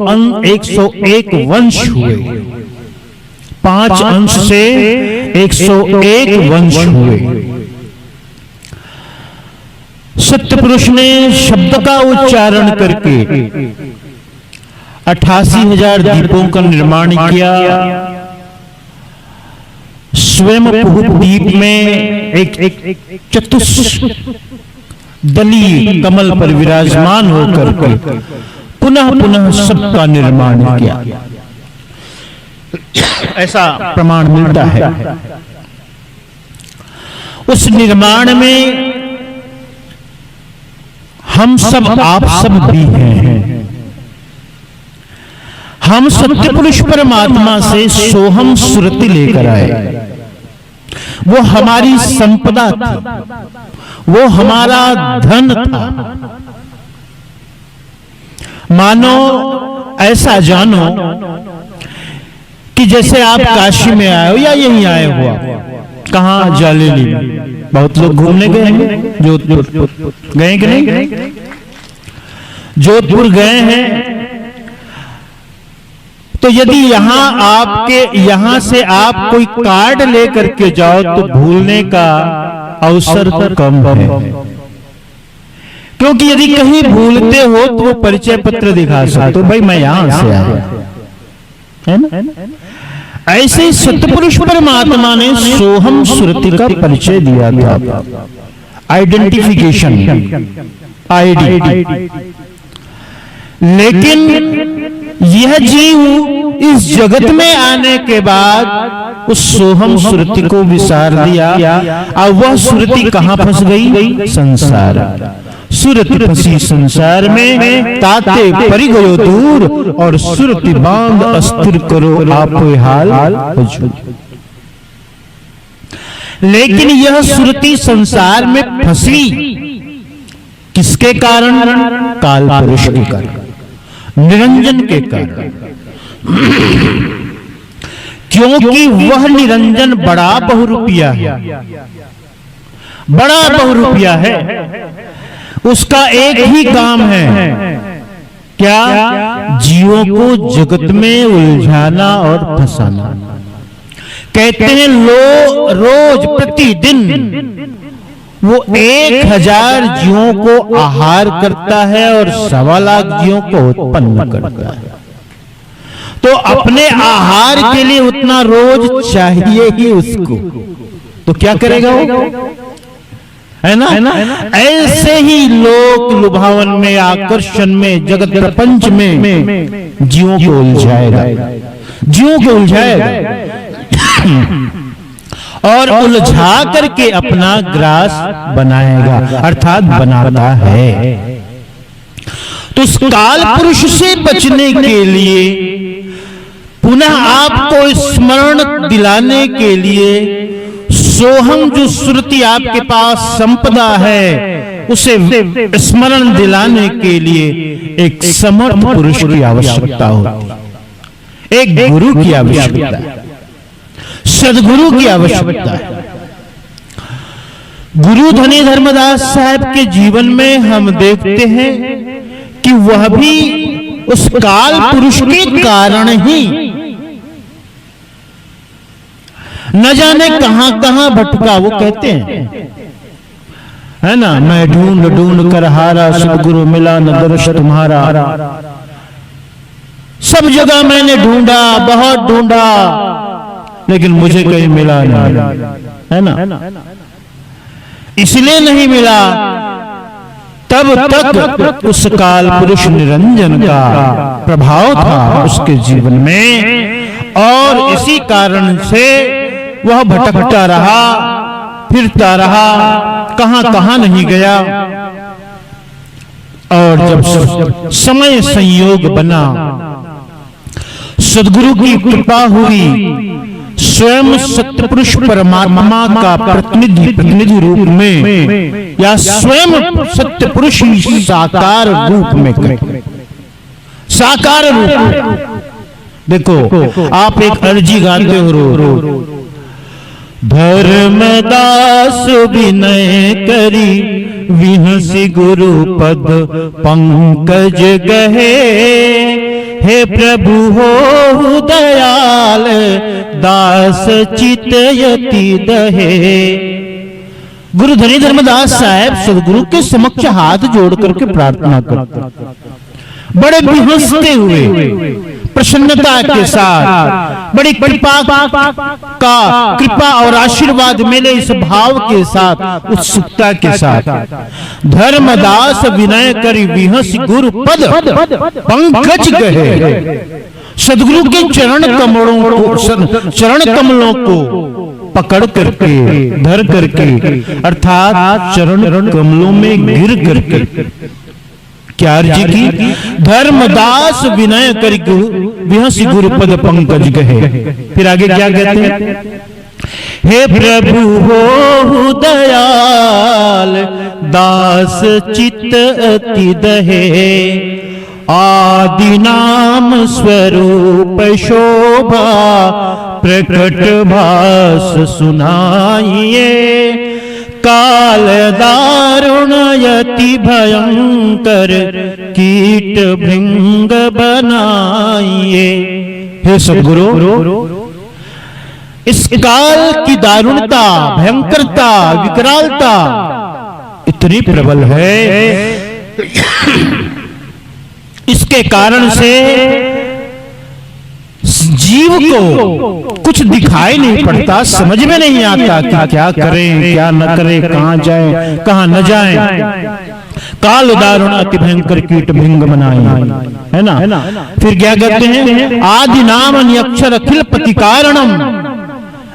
101 वंश हुए। 5 अंश से 101 वंश हुए। सत्य पुरुष ने शब्द का उच्चारण करके 88,000 दीपों का निर्माण किया। स्वयं दीप में एक चतुष्दलीय कमल पर विराजमान होकर के पुनः पुनः सबका निर्माण किया, ऐसा प्रमाण मिलता है। उस निर्माण में हम सब, आप सब भी हैं। हम सत्य पुरुष परमात्मा से सोहम सुरति लेकर आए। वो हमारी संपदा थी, वो हमारा धन था। मानो, ऐसा जानो कि जैसे आप काशी में आए हो या यहीं आए हो। कहां? जालेली। बहुत लोग घूमने गए हैं। जोधपुर गए कि नहीं? जोधपुर गए हैं। तो यदि यहां से आप कोई कार्ड लेकर के जाओ तो भूलने का अवसर कम है। क्योंकि यदि कहीं भूलते हो तो वो परिचय पत्र दिखा सकते हो, भाई मैं यहां से आया, है ना? ऐसे ही सतपुरुष परमात्मा ने सोहम सुरति का परिचय दिया था, आइडेंटिफिकेशन, आईडी। लेकिन यह जीव इस जगत में आने के बाद उस सोहम सुरति को विसार दिया। और वह सुरति कहां फंस गई? संसार। सुरति फंसी संसार में, ताते परि गयो दूर, और सुरति बांध अस्थिर करो आप हाल हुजूर। लेकिन यह सुरति संसार में फंसी किसके कारण? काल पुरुष के कारण, निरंजन के कारण। क्योंकि वह निरंजन बड़ा बहुरूपिया है, बड़ा बहुरूपिया है। उसका एक ही काम है, क्या? जीवों को जगत में उलझाना और फंसाना। कहते हैं रोज प्रतिदिन वो 1000 जीवों को आहार करता है और 1.25 लाख जीवों को उत्पन्न करता है। तो अपने आहार के लिए उतना रोज चाहिए ही उसको, तो क्या करेगा वो? है ना? ऐसे ही लोक लुभावन में, आकर्षण में, जगत प्रपंच में जीवों को उलझाएगा, जीवों को उलझाएगा और उलझा करके अपना ग्रास बनाएगा, अर्थात बनाता है। तो उस काल पुरुष से बचने के लिए, पुनः आपको स्मरण दिलाने के लिए, सोहम जो सुरति आपके पास संपदा है उसे स्मरण दिलाने के लिए एक समर्थ पुरुष की आवश्यकता होती है, एक गुरु की आवश्यकता है, सदगुरु की आवश्यकता है। गुरु धनी धर्मदास साहब के जीवन में हम देखते हैं कि वह भी उस काल पुरुष के कारण ही न जाने कहां कहां भटका। वो कहते हैं, है ना, मैं ढूंढ ढूंढ कर हारा, सदगुरु मिला न दर्श तुम्हारा। सब जगह मैंने ढूंढा, बहुत ढूंढा, लेकिन मुझे कहीं मिला नहीं, है ना? इसलिए नहीं मिला, तब तक उस काल पुरुष निरंजन का प्रभाव था उसके जीवन में, और इसी कारण से वह भटकता रहा, फिरता रहा, कहां कहां नहीं गया। और जब समय संयोग बना, सद्गुरु की कृपा हुई, स्वयं सत्यपुरुष परमात्मा का प्रतिनिधि रूप में, या स्वयं सत्यपुरुष साकार रूप में, साकार रूप। देखो, आप एक अर्जी गाते हो, रो धर्मदास विनय करी, विहसी गुरु पद पंकज गहे, हे प्रभु हो दयाल, दास चित यति दहे। गुरु धनी धर्मदास साहब सदगुरु के समक्ष हाथ जोड़ करके प्रार्थना करते, बड़े बिहसते हुए, प्रसन्नता के साथ, बड़ी कृपा और आशीर्वाद मिले इस भाव के साथ, उत्सुकता के साथ। धर्मदास विनय करी बिहस गुरु पद पंकज गहे। सदगुरु के चरण कमलों को पकड़ करके, धर करके, अर्थात चरण कमलों में गिर करके क्या अर्जी की? धर्मदास विनय करी बिहस गुरु पद पंकज गहे। फिर आगे क्या कहते हैं? हे प्रभु हो दयाल, दास चित अति दहे। आदि नाम स्वरूप शोभा, प्रकट भास सुनाइए। काल दारुण यति भयंकर, कीट भृंग बनाइए। हे सद्गुरु, इस काल की दारुणता, भयंकरता, विकरालता इतनी प्रबल है, इसके कारण से जीव को कुछ दिखाई नहीं पड़ता, समझ में नहीं आता कि क्या करें क्या न करें, कहां जाएं कहां न जाएं। काल दारुण अति भयंकर, कीट भृंग बनाए, है ना। फिर क्या कहते हैं? आदि नाम अक्षर अखिल पति कारणम।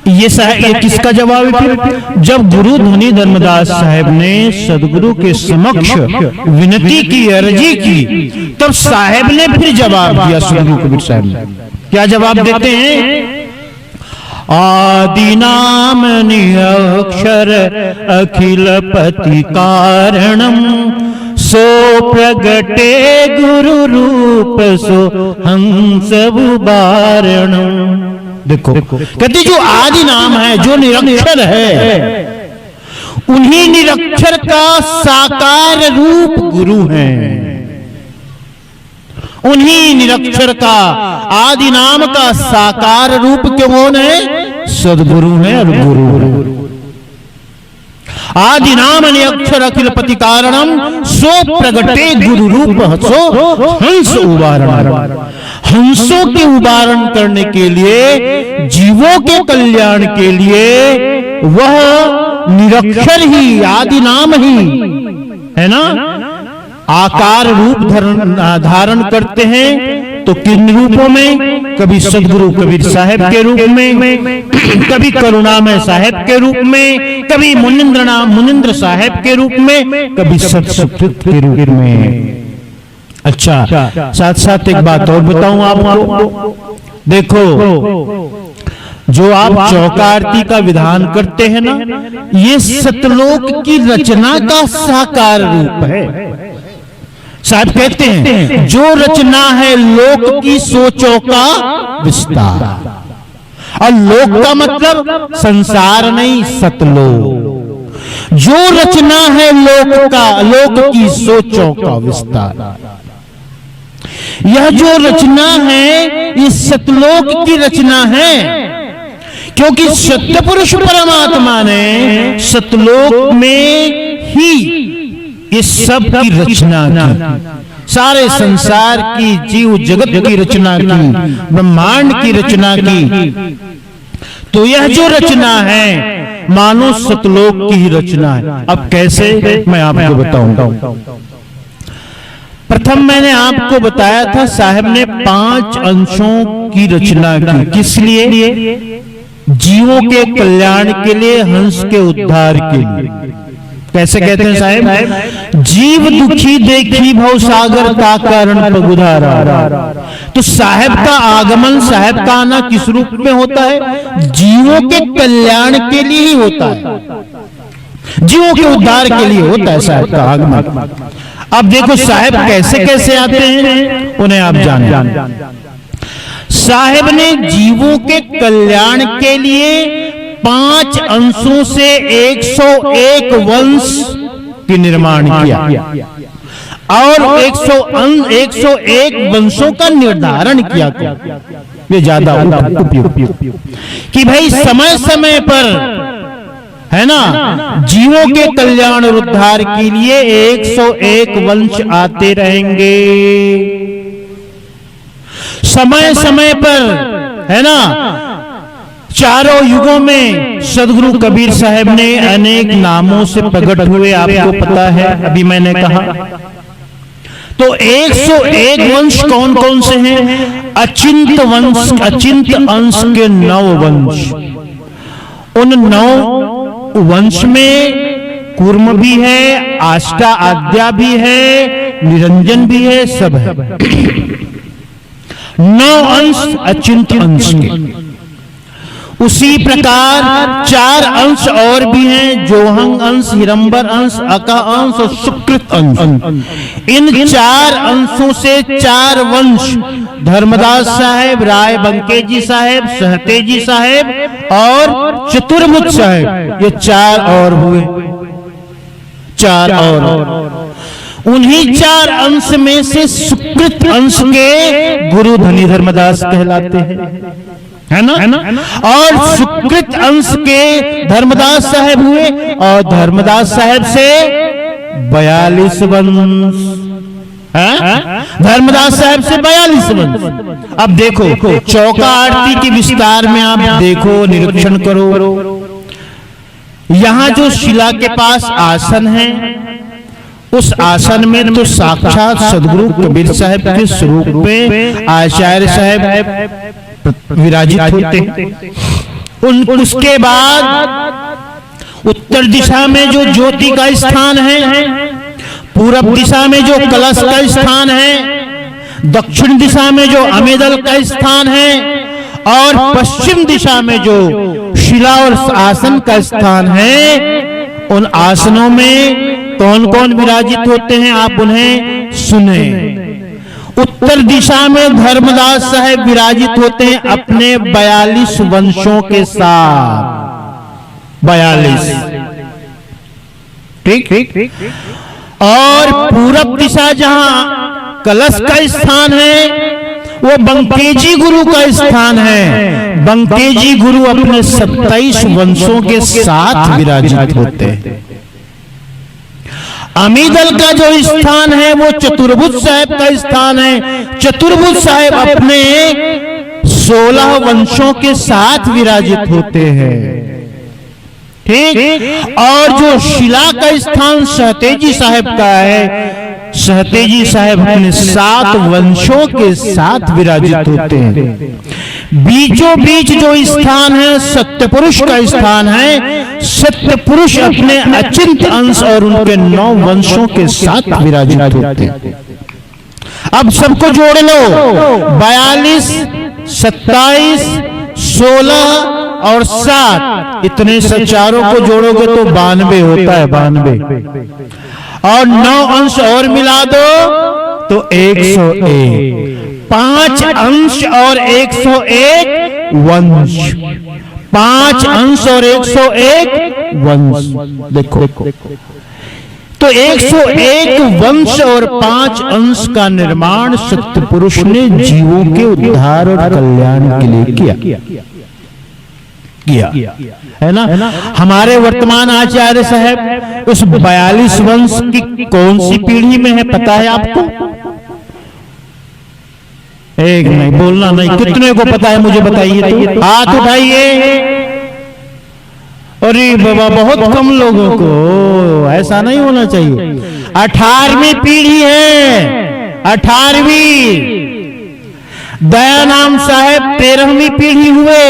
ये किसका जवाब है? फिर जब गुरु धनी धर्मदास साहब ने सदगुरु के समक्ष विनती की, अर्जी की, तब साहब ने फिर जवाब दिया। सदगुरु कबीर साहब ने क्या जवाब देते हैं? आदि नाम निअक्षर अखिल पति कारणम, सो प्रगटे गुरु रूप, सो हंस उबारणम। देखो कहते जो आदि नाम है, जो निरक्षर है, उन्हीं निरक्षर का साकार रूप गुरु है। उन्हीं निरक्षर का, आदि नाम का साकार रूप कौन है? सदगुरु है और गुरु। आदि नाम निअक्षर अखिल पति कारणम, सो प्रगटे गुरु रूप, सो हंस उबारण। हंसों के उबारण करने के लिए, जीवों के कल्याण के लिए वह निरक्षर ही, आदि नाम ही, है ना, आकार रूप धारण करते हैं। तो किन रूपों में? कभी सदगुरु कबीर साहब के रूप में, कभी करुणामय साहब के रूप में, कभी मुनिंद्र साहब के रूप में, कभी सत्सुकृत के रूप में। अच्छा, साथ साथ एक बात और बताऊं आपको। देखो, जो आप चौका आरती का विधान करते हैं ना, ये सतलोक की रचना का साकार रूप है। साहब कहते हैं जो रचना है लोक की, सोचों का विस्तार। और लोक का मतलब संसार नहीं, सतलोक। जो रचना है लोक का, लोक की सोचों का विस्तार। यह जो रचना है, इस सतलोक की रचना है, क्योंकि सत्य पुरुष परमात्मा ने सतलोक में ही इस सब की रचना की। सारे संसार की, जीव जगत की रचना की, ब्रह्मांड की रचना की। तो यह जो रचना है, मानो सतलोक की ही रचना है। अब कैसे, मैं आपको बताऊंगा। प्रथम मैंने आपको बताया था, साहब ने 5 अंशों की रचना की। किस लिए? जीवों के कल्याण के लिए, हंस के उद्धार के लिए। कैसे कहते हैं साहब? जीव दुखी देखी भव सागर का कारण पगुधारा। तो साहब का आगमन, साहब का आना किस रूप में होता है? जीवों के कल्याण के लिए ही होता है, जीवों के उद्धार के लिए होता है साहब का आगमन। अब देखो साहब कैसे कैसे आते हैं, उन्हें आप जाने। साहब ने जीवों के कल्याण के लिए 5 अंशों से 101 वंश की निर्माण किया। और 101 वंशों का निर्धारण किया गया। ये ज्यादा उपयुक्त कि भाई समय समय पर, है ना, जीवों के कल्याण और उद्धार के लिए 101 वंश आते रहेंगे समय समय पर, है ना। चारों युगों में सदगुरु कबीर साहब ने अनेक नामों से प्रकट हुए, आपको पता है, अभी मैंने कहा। तो 101 वंश कौन कौन से हैं? अचिंत वंश, अचिंत अंश के 9 वंश। उन 9 वंश में कूर्म भी है, आष्टा आद्या भी है, निरंजन भी है, सब है। 9 अंश अचिंत अंश के। उसी प्रकार 4 अंश और भी हैं, जोहंग अंश, हिरंबर अंश, अका अंश और सुकृत अंश। इन 4 अंशों से 4 वंश, धर्मदास साहेब, राय बंकेजी साहेब, सहतेजी साहेब और चतुर्भुज साहेब, ये 4 और हुए, 4 और। उन्हीं 4 अंश में से सुकृत अंश के गुरु धनी धर्मदास कहलाते हैं, है ना। और सुकृत अंश के धर्मदास साहेब हुए, और धर्मदास साहेब से 42 वंश, धर्मदास साहेब से 42 वंश। अब देखो चौका आरती के विस्तार में आप देखो, निरीक्षण करो। यहां जो शिला के पास आसन है, उस आसन में तो साक्षात सदगुरु कबीर साहब के स्वरूप में आचार्य साहब विराजित होते हैं। उसके बाद उत्तर दिशा में जो ज्योति का स्थान है, पूरब दिशा में जो कलश का स्थान है, दक्षिण दिशा में जो अमेदल का स्थान है, और पश्चिम दिशा में जो शिला और आसन का स्थान है, उन आसनों में कौन कौन विराजित होते हैं, आप उन्हें सुने। उत्तर दिशा में धर्मदास साहेब विराजित होते हैं अपने 42 वंशों के साथ, 42, ठीक। और पूरब दिशा जहां कलश का स्थान है, वो बंकेजी गुरु का स्थान है। बंकेजी गुरु अपने 27 वंशों के साथ विराजित होते हैं। अमीदल का जो स्थान है वो चतुर्भुज साहेब का स्थान है। चतुर्भुज साहेब अपने 16 वंशों के साथ विराजित होते हैं, ठीक। और जो शिला का स्थान सहतेजी साहेब का है, सहतेजी साहेब अपने 7 वंशों के साथ विराजित होते हैं। बीचों बीच जो स्थान है सत्य पुरुष का स्थान है। सत्य पुरुष अपने अचिंत अंश और उनके 9 वंशों के साथ विराजित होते हैं। अब सबको जोड़ लो, 42, 27, 16 और 7, इतने से चारों को जोड़ोगे तो 92 होता है, 92। और 9 अंश और मिला दो तो 101। 5 अंश और 101 वंश, 5 अंश और 101 वंश। देखो तो 101 वंश और 5 अंश का निर्माण सत्य पुरुष ने जीवों के उद्धार और कल्याण के लिए किया, है ना। हमारे वर्तमान आचार्य साहब उस 42 वंश की कौन सी पीढ़ी में है, पता है आपको? एक नहीं, बोलना नहीं, कितने को पता है मुझे बताइए तो, हाथ उठाइए। अरे बाबा, बहुत कम लोगों को, ऐसा नहीं होना चाहिए। 18वीं पीढ़ी है, 18वीं। दयानाम साहेब 13वीं पीढ़ी हुए।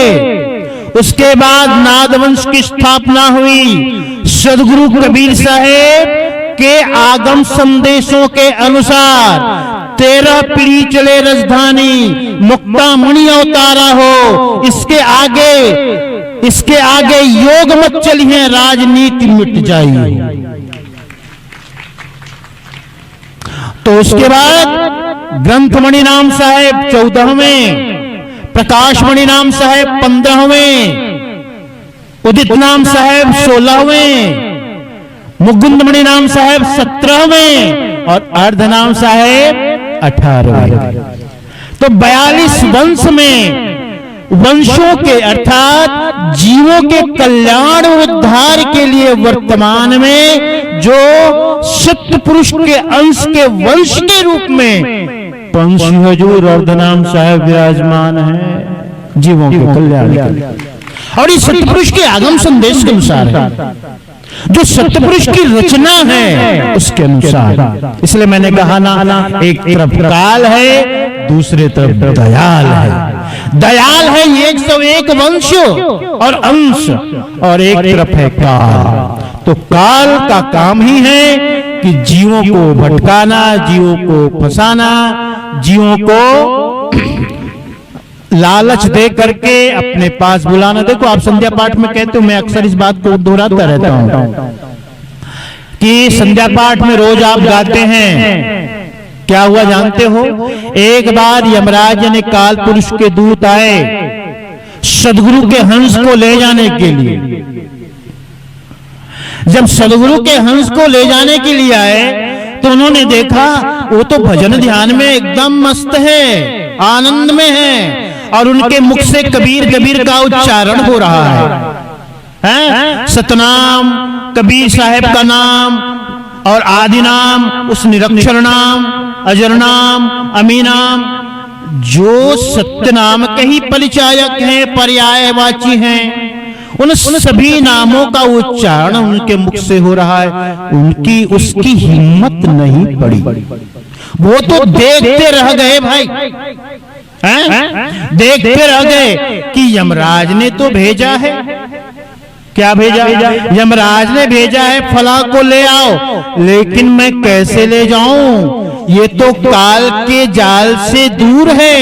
उसके बाद नादवंश की स्थापना हुई। सदगुरु कबीर साहेब के आगम संदेशों के अनुसार 13 पीढ़ी चले राजधानी, मुक्तामणि अवतारा हो। इसके आगे योग मत चलिए, राजनीति मिट जाएगी। तो उसके बाद ग्रंथमणि नाम साहेब 14वें, प्रकाशमणि नाम साहेब 15वें, उदित नाम साहेब 16वें, मुकुंदमणि नाम साहेब 17वें, और अर्धनाम साहेब 18वें। तो 42 वंश में वंशों के अर्थात जीवों के कल्याण उद्धार के लिए वर्तमान में जो सत्य पुरुष के अंश के वंश के रूप में पंछी हजूर अर्धनाम साहेब विराजमान है जीवों के कल्याण के लिए। और इस सत्य पुरुष के आगम संदेश के अनुसार है, जो सत्य पुरुष की रचना है उसके अनुसार। इसलिए मैंने कहा ना, एक तरफ काल है, दूसरे तरफ दयाल है। दयाल है 101 वंश और अंश, और एक तरफ है काल। तो काल का काम ही है कि जीवों को भटकाना, जीवों को फंसाना, जीवों को लालच दे करके अपने पास बुलाना। देखो आप संध्या पाठ में कहते हो, मैं अक्सर इस बात को दोहराता रहता हूं कि संध्या पाठ में रोज आप गाते हैं, क्या हुआ जानते हो? एक बार यमराज ने काल पुरुष के दूत आए सदगुरु के हंस को ले जाने के लिए। जब सदगुरु के हंस को ले जाने के लिए आए तो उन्होंने देखा वो तो भजन ध्यान में एकदम मस्त है, आनंद में है, और उनके मुख से कबीर कबीर का उच्चारण हो रहा है। सतनाम, कबीर साहब का नाम और आदि नाम, उस निरक्षर नाम, अजर नाम, अमी नाम, जो सत्य नाम के ही परिचायक हैं, पर्यायवाची हैं, उन सभी नामों का उच्चारण उनके मुख से हो रहा है। उनकी उसकी हिम्मत नहीं पड़ी, वो तो देखते रह गए भाई, देखते रह गए कि यमराज ने तो भेजा है। क्या भेजा? यमराज ने भेजा है फला को ले आओ, लेकिन मैं कैसे ले जाऊं? ये तो काल के जाल से दूर है,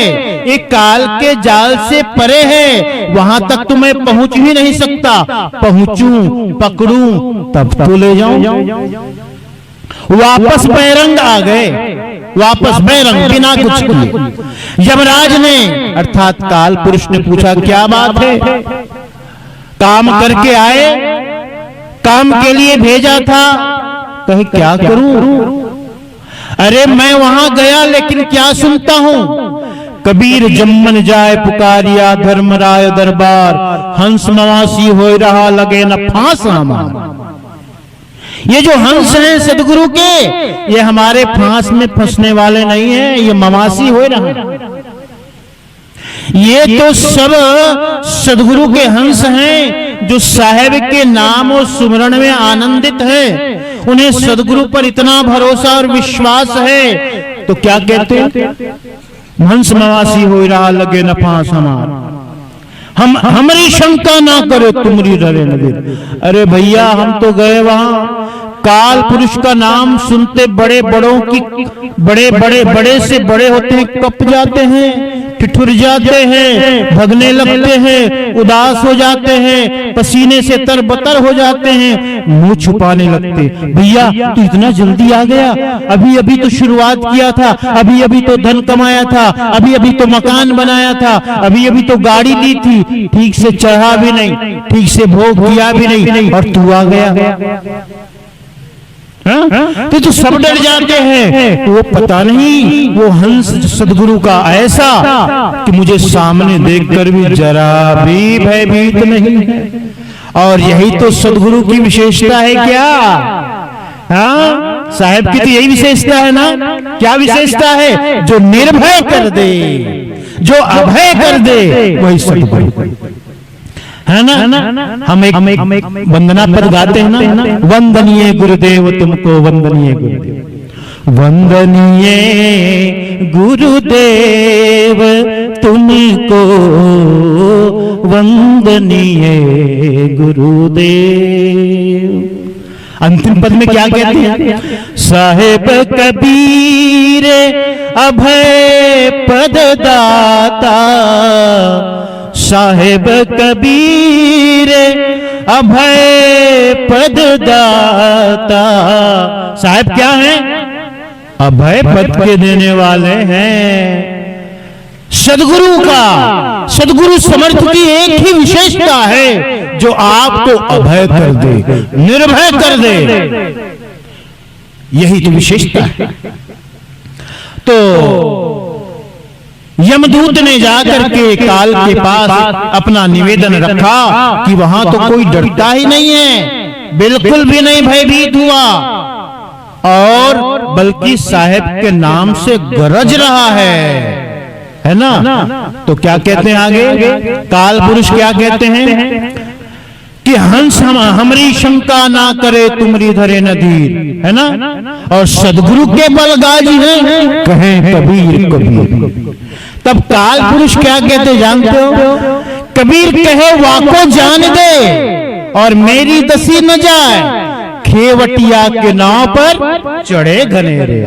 ये काल के जाल से परे है, वहां तक तो मैं पहुंच ही नहीं सकता। पहुंचूं, पकड़ूं, तब तो ले जाऊं। वापस बैरंग आ गए, वापस बैरंग, बिना कुछ किए। यमराज ने अर्थात काल पुरुष ने पूछा, क्या बात है? काम करके आए, काम के लिए भेजा था, कहे क्या करूं? अरे मैं वहां गया लेकिन क्या सुनता हूं? कबीर जम्मन जाए पुकारिया धर्मराय दरबार, हंस मवासी हो रहा लगे न फांस हमार। ये जो हंस हैं सदगुरु के, ये हमारे फांस में फंसने वाले नहीं हैं, ये मवासी हो रहा। ये तो सब सदगुरु के हंस हैं जो साहेब के नाम और सुमरण में आनंदित हैं। उन्हें सदगुरु पर इतना भरोसा और विश्वास है, तो क्या कहते हैं? हंस मवासी हो रहा लगे न फांस हमार, हम हमारी शंका ना करो तुमरी डरे नबीर। अरे भैया हम तो गए वहां, काल पुरुष का नाम सुनते बड़े बड़ों की, बड़े से बड़े होते हैं, कप जाते हैं, ठिठुर जाते हैं, भगने लगते हैं, उदास हो जाते हैं, पसीने से तरबतर हो जाते हैं, मुंह छुपाने लगते। भैया तू इतना जल्दी आ गया, अभी अभी तो शुरुआत किया था, अभी अभी तो धन कमाया था, अभी अभी तो मकान बनाया था, अभी अभी तो गाड़ी ली थी, ठीक से चढ़ा भी नहीं, ठीक से भोग किया भी नहीं, और तू आ गया। तो सब डर जाते हैं। वो पता नहीं वो हंस सदगुरु का ऐसा कि मुझे सामने देखकर भी जरा भी भयभीत नहीं है। और यही तो सदगुरु की विशेषता है क्या? हाँ, साहब की तो यही विशेषता है ना। क्या विशेषता है? जो निर्भय कर दे, जो अभय कर दे, वही सदगुरु है ना। हम एक वंदना पद गाते हैं ना, वंदनीय गुरुदेव तुमको, वंदनीय गुरुदेव, वंदनीय गुरुदेव तुमको, वंदनीय गुरुदेव। अंतिम पद में क्या कहते हैं? साहेब कबीर अभय पद दाता, साहेब कबीर अभय पद दाता। साहेब क्या है? अभय पद के देने वाले हैं। सदगुरु का, सदगुरु समर्थ की एक ही विशेषता है, जो आपको अभय कर दे, निर्भय कर दे। यही तो विशेषता है। तो यमदूत ने जाकर के काल के पास अपना निवेदन रखा कि वहां तो कोई डरता ही नहीं है, बिल्कुल भी नहीं भयभीत हुआ, और बल्कि साहेब के नाम से गरज रहा है ना। तो क्या कहते हैं आगे, काल पुरुष क्या कहते हैं कि हंस हमारी शंका ना करे तुमरी धरे नदीर, है ना। और सदगुरु के बल गाजी हैं, कहें कबीर कबीर। तब काल पुरुष क्या कहते जानते हो, कबीर कहे वाको जान दे और मेरी दसी न जाए, खेवटिया के नाव पर चढ़े घनेरे।